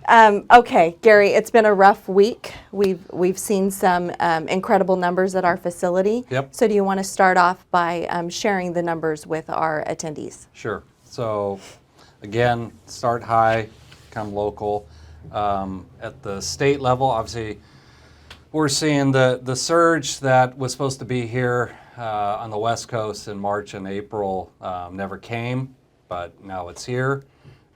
Okay, Gary, it's been a rough week. We've seen some incredible numbers at our facility. Yep. So do you want to start off by sharing the numbers with our attendees? Sure. So again, start high, come local. At the state level, obviously, we're seeing the surge that was supposed to be here on the West Coast in March and April never came, but now it's here.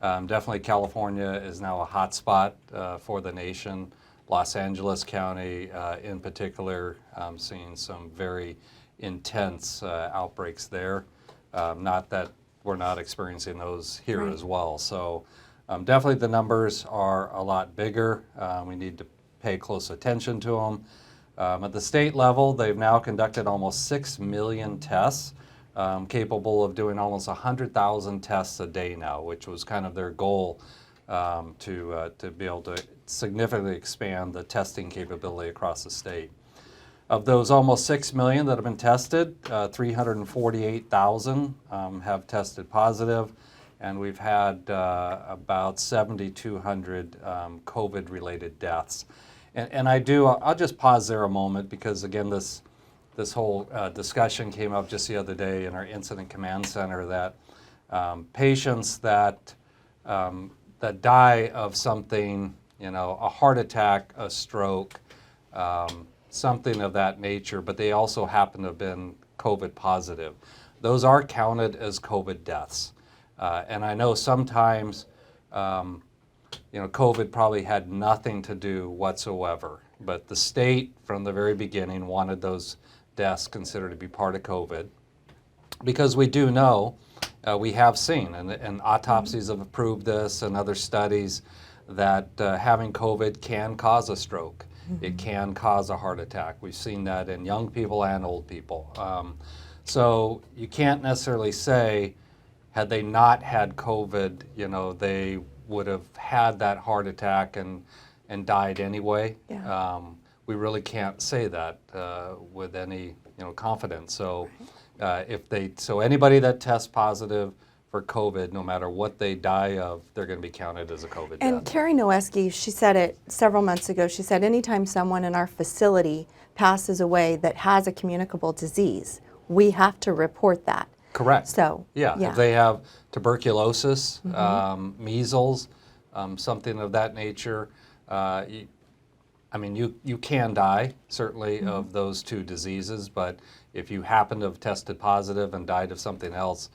Definitely California is now a hot spot for the nation. Los Angeles County in particular, seeing some very intense outbreaks there. Not that we're not experiencing those here Right. as well. So definitely the numbers are a lot bigger. We need to pay close attention to them. At the state level, they've now conducted almost 6 million tests, capable of doing almost 100,000 tests a day now, which was kind of their goal to be able to significantly expand the testing capability across the state. Of those almost 6 million that have been tested, 348,000 have tested positive, and we've had about 7,200 COVID-related deaths. And I'll just pause there a moment because, again, this whole discussion came up just the other day in our incident command center that patients that die of something, a heart attack, a stroke, something of that nature, but they also happen to have been COVID positive. Those are counted as COVID deaths. And I know sometimes, COVID probably had nothing to do whatsoever, but the state from the very beginning wanted those deaths considered to be part of COVID because we do know, we have seen, and autopsies have proved this and other studies, that having COVID can cause a stroke. Mm-hmm. It can cause a heart attack. We've seen that in young people and old people. So you can't necessarily say, had they not had COVID, they would have had that heart attack and died anyway. Yeah. We really can't say that with any confidence. So so anybody that tests positive for COVID, no matter what they die of, they're going to be counted as a COVID And death. Carrie Noeski, she said it several months ago. She said anytime someone in our facility passes away that has a communicable disease, we have to report that. Correct. So yeah, if they have tuberculosis, measles, something of that nature, you can die certainly of those two diseases, but if you happen to have tested positive and died of something else,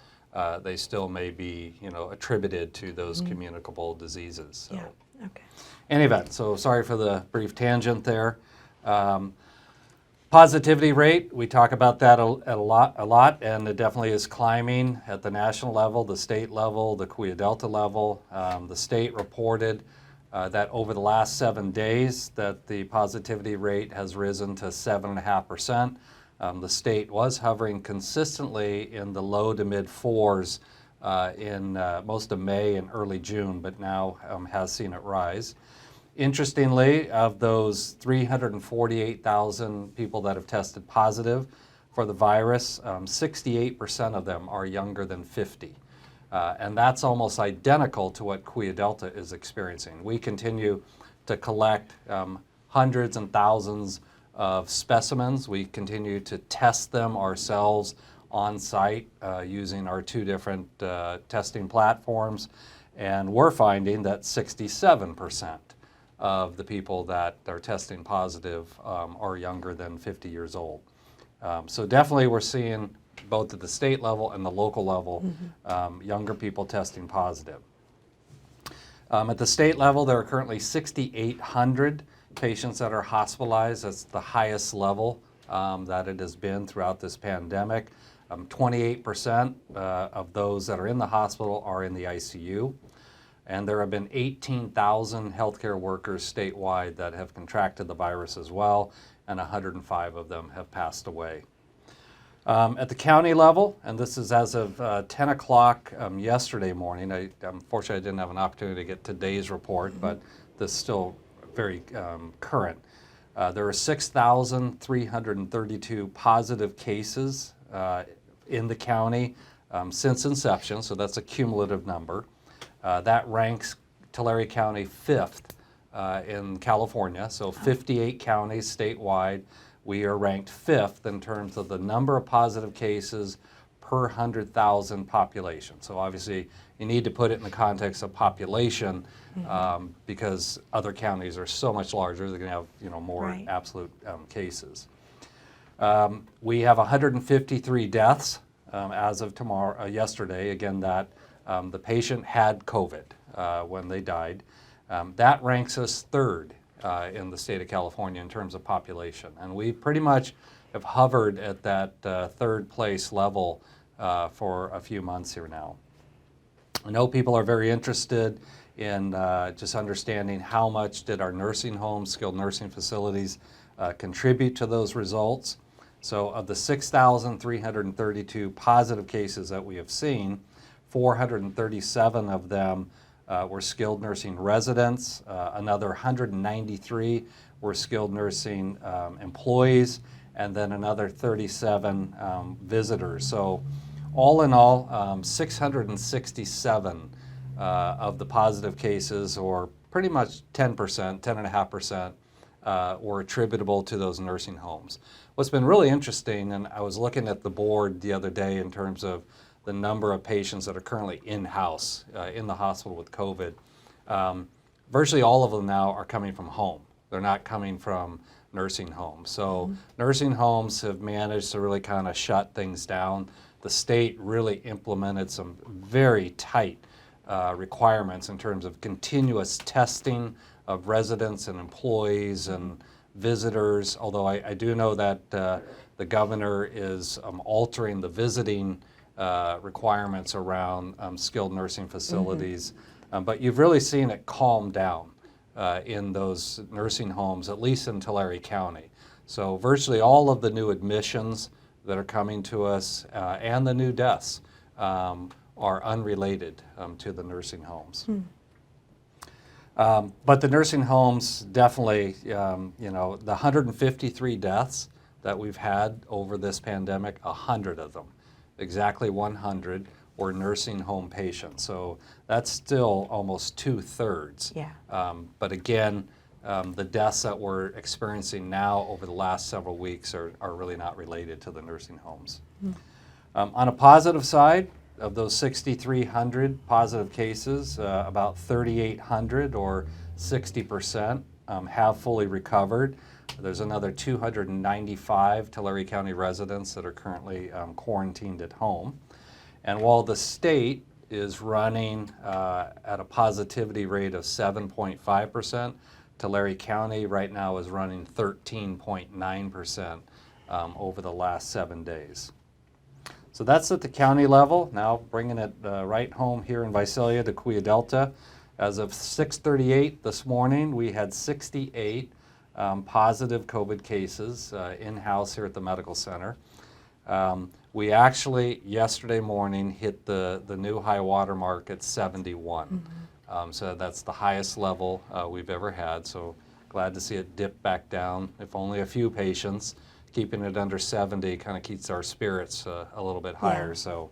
they still may be attributed to those communicable diseases. So. Yeah. Okay. In any event, so sorry for the brief tangent there. Positivity rate, we talk about that a lot, and it definitely is climbing at the national level, the state level, the Kaweah Delta level. The state reported that over the last 7 days that the positivity rate has risen to 7.5%. The state was hovering consistently in the low to mid 4s in most of May and early June, but now has seen it rise. Interestingly, of those 348,000 people that have tested positive for the virus, 68% of them are younger than 50. And that's almost identical to what Kaweah Delta is experiencing. We continue to collect hundreds and thousands of specimens. We continue to test them ourselves on site using our 2 different testing platforms. And we're finding that 67% of the people that are testing positive are younger than 50 years old. So definitely we're seeing both at the state level and the local level, younger people testing positive. At the state level, there are currently 6,800 patients that are hospitalized. That's the highest level that it has been throughout this pandemic. 28% of those that are in the hospital are in the ICU. And there have been 18,000 healthcare workers statewide that have contracted the virus as well, and 105 of them have passed away. At the county level, and this is as of 10 o'clock yesterday morning, unfortunately I didn't have an opportunity to get today's report, but this is still very current. There are 6,332 positive cases in the county since inception, so that's a cumulative number. That ranks Tulare County 5th in California, so 58 counties statewide. We are ranked 5th in terms of the number of positive cases per 100,000 population. So obviously you need to put it in the context of population because other counties are so much larger. They're going to have more Right. absolute cases. We have 153 deaths as of yesterday. Again, that the patient had COVID when they died. That ranks us 3rd in the state of California in terms of population. And we pretty much have hovered at that 3rd place level for a few months here now. I know people are very interested in just understanding how much did our nursing homes, skilled nursing facilities contribute to those results. So of the 6,332 positive cases that we have seen, 437 of them were skilled nursing residents, another 193 were skilled nursing employees, and then another 37 visitors. So all in all, 667 of the positive cases, or pretty much 10%, 10.5%, were attributable to those nursing homes. What's been really interesting, and I was looking at the board the other day in terms of the number of patients that are currently in-house, in the hospital with COVID, virtually all of them now are coming from home. They're not coming from nursing homes. So nursing homes have managed to really kind of shut things down. The state really implemented some very tight requirements in terms of continuous testing of residents and employees and visitors, although I do know that the governor is altering the visiting requirements around skilled nursing facilities. But you've really seen it calm down in those nursing homes, at least in Tulare County. So virtually all of the new admissions that are coming to us and the new deaths are unrelated to the nursing homes. But the nursing homes definitely, the 153 deaths that we've had over this pandemic, 100 of them, exactly 100, were nursing home patients. So that's still almost 2/3. Yeah. But again, the deaths that we're experiencing now over the last several weeks are really not related to the nursing homes. On a positive side, of those 6,300 positive cases, about 3,800 or 60% have fully recovered. There's another 295 Tulare County residents that are currently quarantined at home. And while the state is running at a positivity rate of 7.5%, Tulare County right now is running 13.9% over the last 7 days. So that's at the county level. Now bringing it right home here in Visalia to Kaweah Delta. As of 6:38 this morning, we had 68 positive COVID cases in-house here at the medical center. We actually, yesterday morning, hit the new high water mark at 71. So that's the highest level we've ever had. So glad to see it dip back down. If only a few patients, keeping it under 70 kind of keeps our spirits a little bit higher. Yeah. So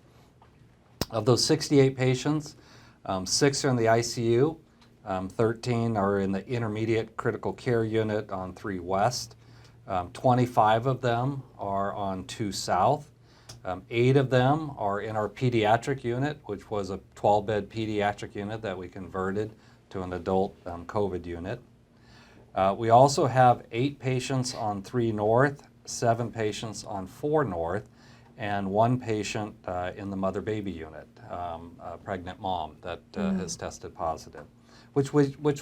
of those 68 patients, 6 are in the ICU, 13 are in the intermediate critical care unit on 3 West. 25 of them are on 2 South. 8 of them are in our pediatric unit, which was a 12-bed pediatric unit that we converted to an adult COVID unit. We also have 8 patients on 3 North, 7 patients on 4 North, and 1 patient in the mother-baby unit, a pregnant mom that has tested positive, which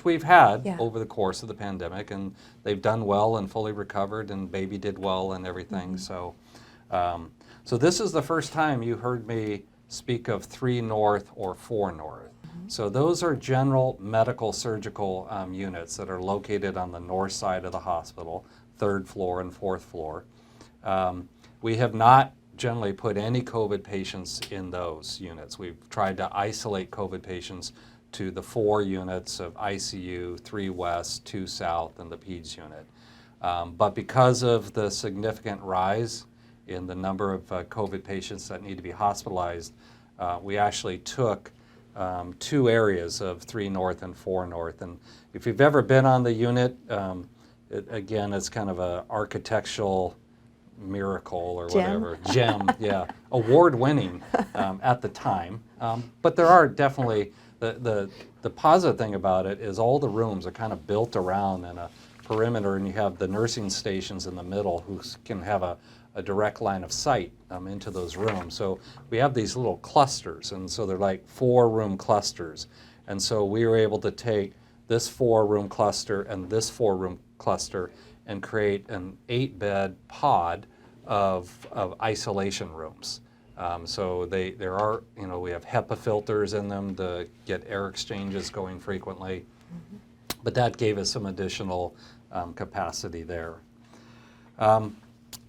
we've had over the course of the pandemic, and they've done well and fully recovered, and baby did well and everything. So this is the first time you heard me speak of 3 North or 4 North. So those are general medical surgical units that are located on the north side of the hospital, 3rd floor and 4th floor. We have not generally put any COVID patients in those units. We've tried to isolate COVID patients to the 4 units of ICU, 3 West, 2 South, and the PEDS unit. But because of the significant rise in the number of COVID patients that need to be hospitalized, we actually took two areas of 3 North and 4 North. And if you've ever been on the unit, again, it's kind of a architectural miracle or Gem. whatever. Gem, yeah. Award-winning at the time. But there are definitely, the positive thing about it is all the rooms are kind of built around in a perimeter, and you have the nursing stations in the middle who can have a direct line of sight into those rooms. So we have these little clusters, and so they're like 4-room clusters. And so we were able to take this 4-room cluster and this 4-room cluster and create an 8-bed pod of isolation rooms. So there are, we have HEPA filters in them to get air exchanges going frequently. But that gave us some additional capacity there. I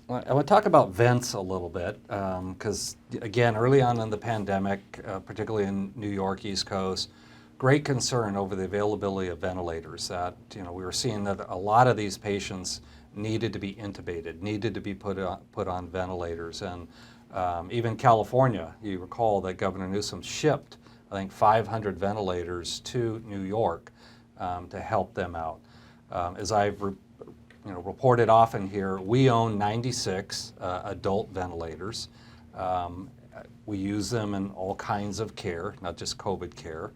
want to talk about vents a little bit because, again, early on in the pandemic, particularly in New York, East Coast, great concern over the availability of ventilators. That we were seeing that a lot of these patients needed to be intubated, needed to be put on ventilators, and even California. You recall that Governor Newsom shipped, I think, 500 ventilators to New York to help them out. As I've reported often here, we own 96 adult ventilators. We use them in all kinds of care, not just COVID care.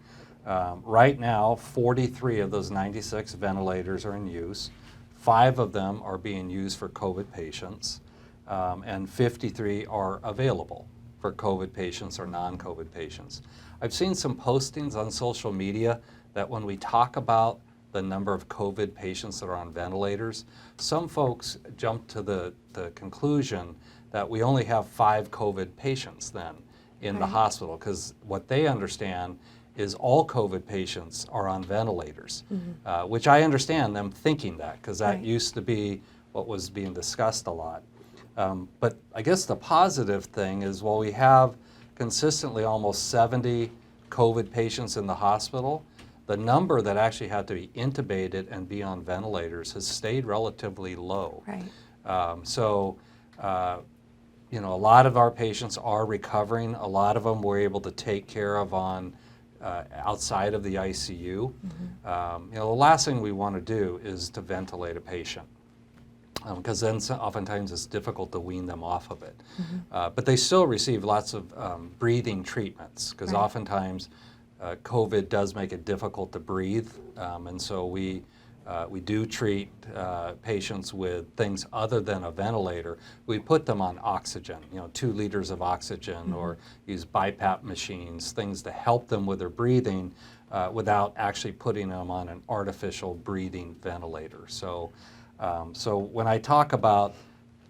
Right now, 43 of those 96 ventilators are in use. 5 of them are being used for COVID patients, and 53 are available for COVID patients or non-COVID patients. I've seen some postings on social media that when we talk about the number of COVID patients that are on ventilators, some folks jump to the conclusion that we only have 5 COVID patients then in the hospital, because what they understand is all COVID patients are on ventilators, which I understand them thinking that, because that used to be what was being discussed a lot. But I guess the positive thing is, while we have consistently almost 70 COVID patients in the hospital, the number that actually had to be intubated and be on ventilators has stayed relatively low. Right. A lot of our patients are recovering. A lot of them we're able to take care of on outside of the ICU. The last thing we want to do is to ventilate a patient, because then oftentimes it's difficult to wean them off of it. But they still receive lots of breathing treatments, because oftentimes COVID does make it difficult to breathe, and so we do treat patients with things other than a ventilator. We put them on oxygen, 2 liters of oxygen, or use BiPAP machines, things to help them with their breathing without actually putting them on an artificial breathing ventilator. So when I talk about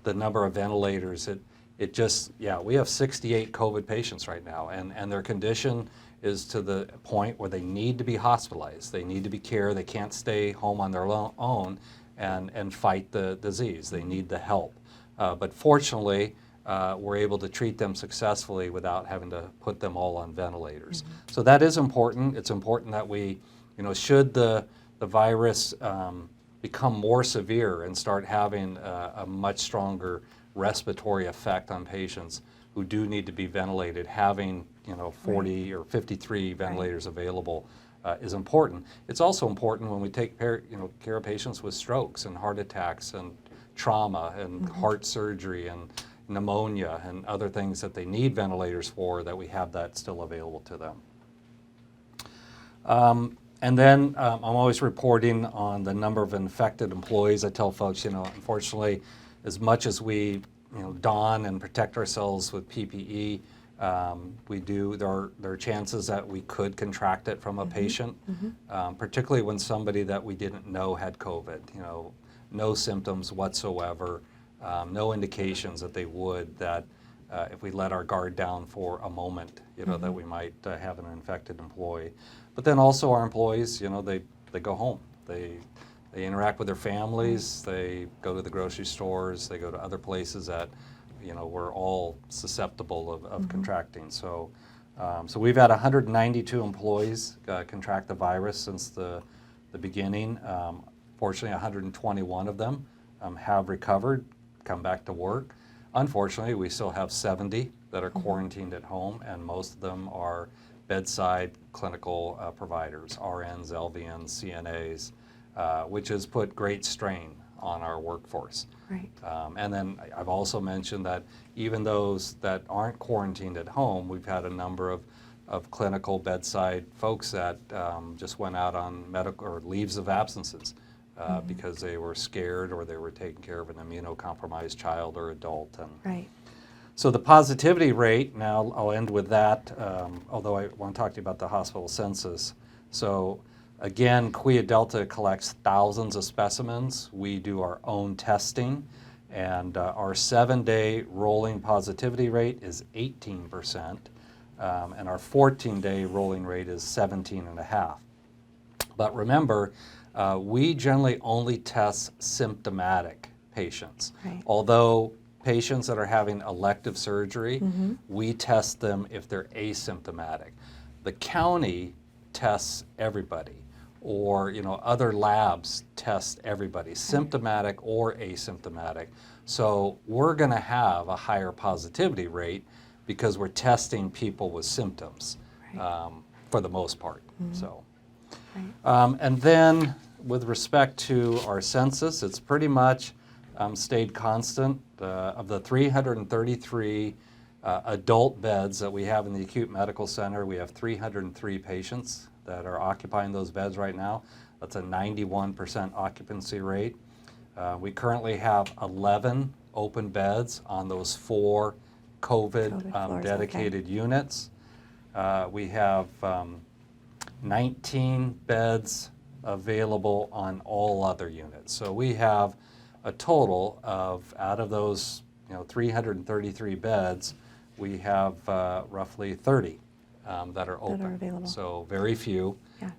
the number of ventilators, it just, we have 68 COVID patients right now, and their condition is to the point where they need to be hospitalized. They need to be cared. They can't stay home on their own and fight the disease. They need the help. But fortunately, we're able to treat them successfully without having to put them all on ventilators. So that is important. It's important that we, should the virus become more severe and start having a much stronger respiratory effect on patients who do need to be ventilated, having 40 or 53 ventilators available is important. It's also important when we take care of patients with strokes and heart attacks and trauma and heart surgery and pneumonia and other things that they need ventilators for, that we have that still available to them. And then I'm always reporting on the number of infected employees. I tell folks, unfortunately, as much as we don and protect ourselves with PPE, there are chances that we could contract it from a patient, particularly when somebody that we didn't know had COVID, no symptoms whatsoever, no indications that they would, that if we let our guard down for a moment, that we might have an infected employee. But then also our employees, they go home. They interact with their families, they go to the grocery stores, they go to other places that, we're all susceptible of contracting. So we've had 192 employees contract the virus since the beginning. Fortunately, 121 of them have recovered, come back to work. Unfortunately, we still have 70 that are quarantined at home, and most of them are bedside clinical providers, RNs, LVNs, CNAs, which has put great strain on our workforce. Right. And then I've also mentioned that even those that aren't quarantined at home, we've had a number of clinical bedside folks that just went out on medical or leaves of absences because they were scared or they were taking care of an immunocompromised child or adult. And Right. so the positivity rate, now I'll end with that, although I want to talk to you about the hospital census. So again, Kaweah Delta collects thousands of specimens. We do our own testing, and our 7-day rolling positivity rate is 18%, and our 14-day rolling rate is 17.5%. But remember, we generally only test symptomatic patients. Right. Although patients that are having elective surgery, we test them if they're asymptomatic. The county tests everybody, or other labs test everybody, symptomatic or asymptomatic. So we're going to have a higher positivity rate because we're testing people with symptoms for the most part. So, and then with respect to our census, it's pretty much stayed constant. Of the 333 adult beds that we have in the acute medical center, we have 303 patients that are occupying those beds right now. That's a 91% occupancy rate. We currently have 11 open beds on those 4 COVID floors, dedicated units. We have 19 beds available on all other units. So we have a total of, out of those 333 beds, we have roughly 30 that are open. available. So very few. Yeah.